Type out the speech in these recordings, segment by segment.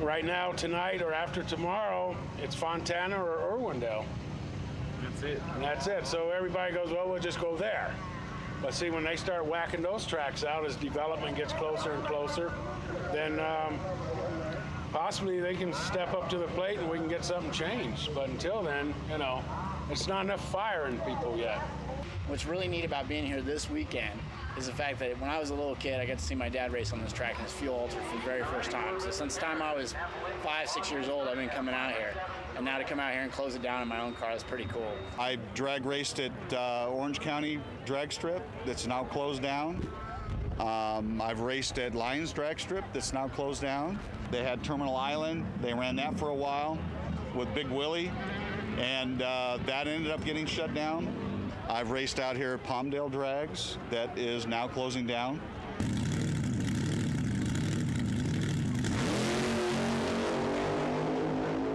right now, tonight, or after tomorrow, it's Fontana or Irwindale. That's it. And that's it. So everybody goes, well, we'll just go there. But see, when they start whacking those tracks out as development gets closer and closer, then possibly they can step up to the plate and we can get something changed. But until then, you know, it's not enough fire in people yet. What's really neat about being here this weekend is the fact that when I was a little kid, I got to see my dad race on this track in his fuel altered for the very first time. So since the time I was 5, 6 years old, I've been coming out here. And now to come out here and close it down in my own car is pretty cool. I drag raced at Orange County Drag Strip that's now closed down. I've raced at Lions Drag Strip that's now closed down. They had Terminal Island. They ran that for a while with Big Willie, and that ended up getting shut down. I've raced out here at Palmdale Drags that is now closing down.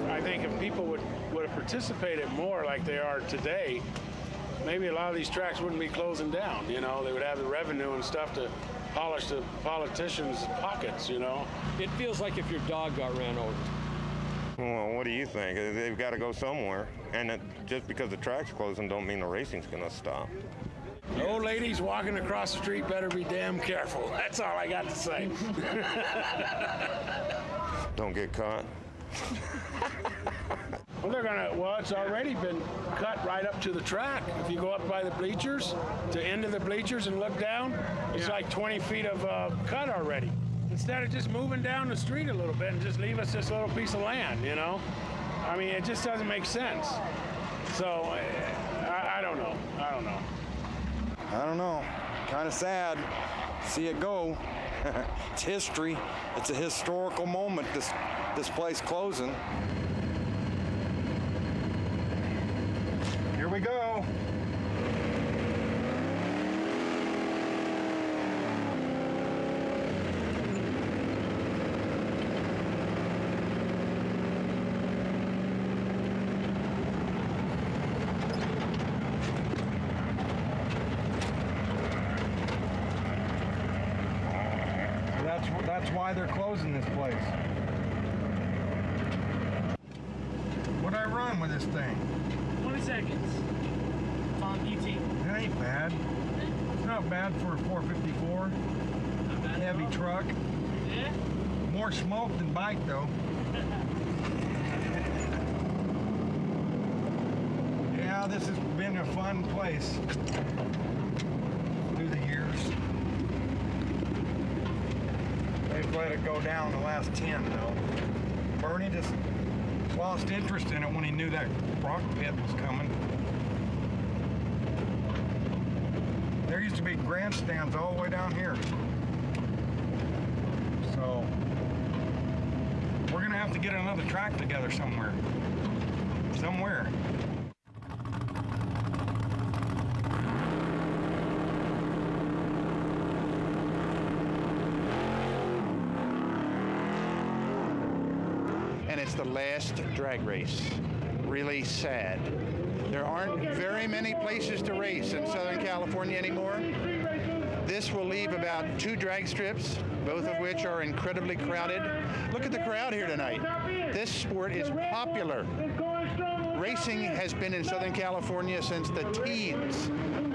I think if people would have participated more like they are today, maybe a lot of these tracks wouldn't be closing down. You know, they would have the revenue and stuff to polish the politicians' pockets, you know. It feels like if your dog got ran over. Well, what do you think? They've got to go somewhere. And just because the track's closing don't mean the racing's going to stop. The old ladies walking across the street better be damn careful. That's all I got to say. Don't get caught. Well, it's already been cut right up to the track. If you go up by the bleachers, to end of the bleachers and look down, it's like 20 feet of cut already. Instead of just moving down the street a little bit and just leave us this little piece of land, you know? I mean, it just doesn't make sense. So, I don't know. I don't know. Kind of sad. See it go. It's history. It's a historical moment, this place closing. Here we go. That's why they're closing this place. What'd I run with this thing? 20 seconds. It's on PT. That ain't bad. It's not bad for a 454. Not bad. Heavy truck. Yeah? More smoke than bike though. Yeah, this has been a fun place through the years. They've let it go down the last 10 though. Bernie just lost interest in it when he knew that rock pit was coming. There used to be grandstands all the way down here. So we're gonna have to get another track together somewhere. And it's the last drag race. Really sad. There aren't very many places to race in Southern California anymore. This will leave about 2 drag strips, both of which are incredibly crowded. Look at the crowd here tonight. This sport is popular. Racing has been in Southern California since the teens.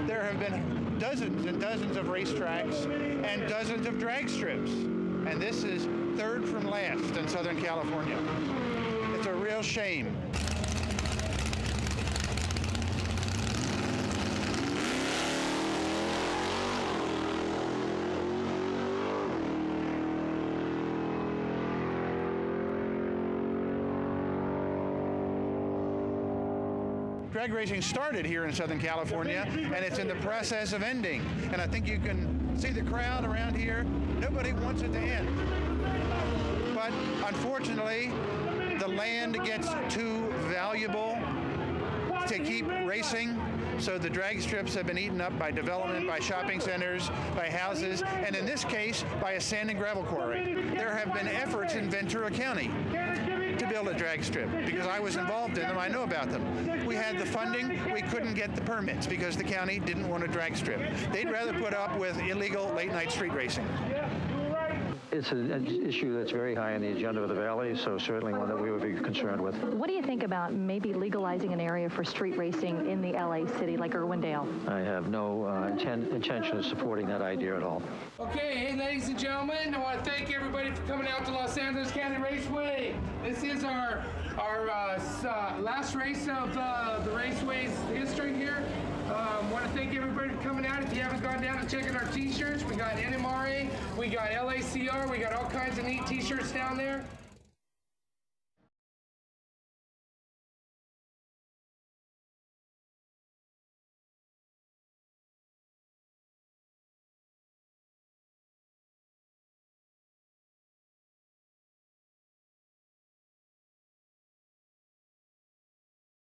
There have been dozens and dozens of racetracks and dozens of drag strips. And this is third from last in Southern California. It's a real shame. Drag racing started here in Southern California, and it's in the process of ending. And I think you can see the crowd around here. Nobody wants it to end. But unfortunately, the land gets too valuable to keep racing. So the drag strips have been eaten up by development, by shopping centers, by houses, and in this case, by a sand and gravel quarry. There have been efforts in Ventura County to build a drag strip because I was involved in them. I know about them. We had the funding. We couldn't get the permits because the county didn't want a drag strip. They'd rather put up with illegal late-night street racing. It's an issue that's very high on the agenda of the valley, so certainly one that we would be concerned with. What do you think about maybe legalizing an area for street racing in the LA city, like Irwindale? I have no intention of supporting that idea at all. Okay, hey, ladies and gentlemen, I want to thank everybody for coming out to Los Angeles County Raceway. This is our last race of the Raceway's history here. Want to thank everybody for coming out. If you haven't gone down and checking our t-shirts, we got NMRA, we got LACR, we got all kinds of neat t-shirts down there.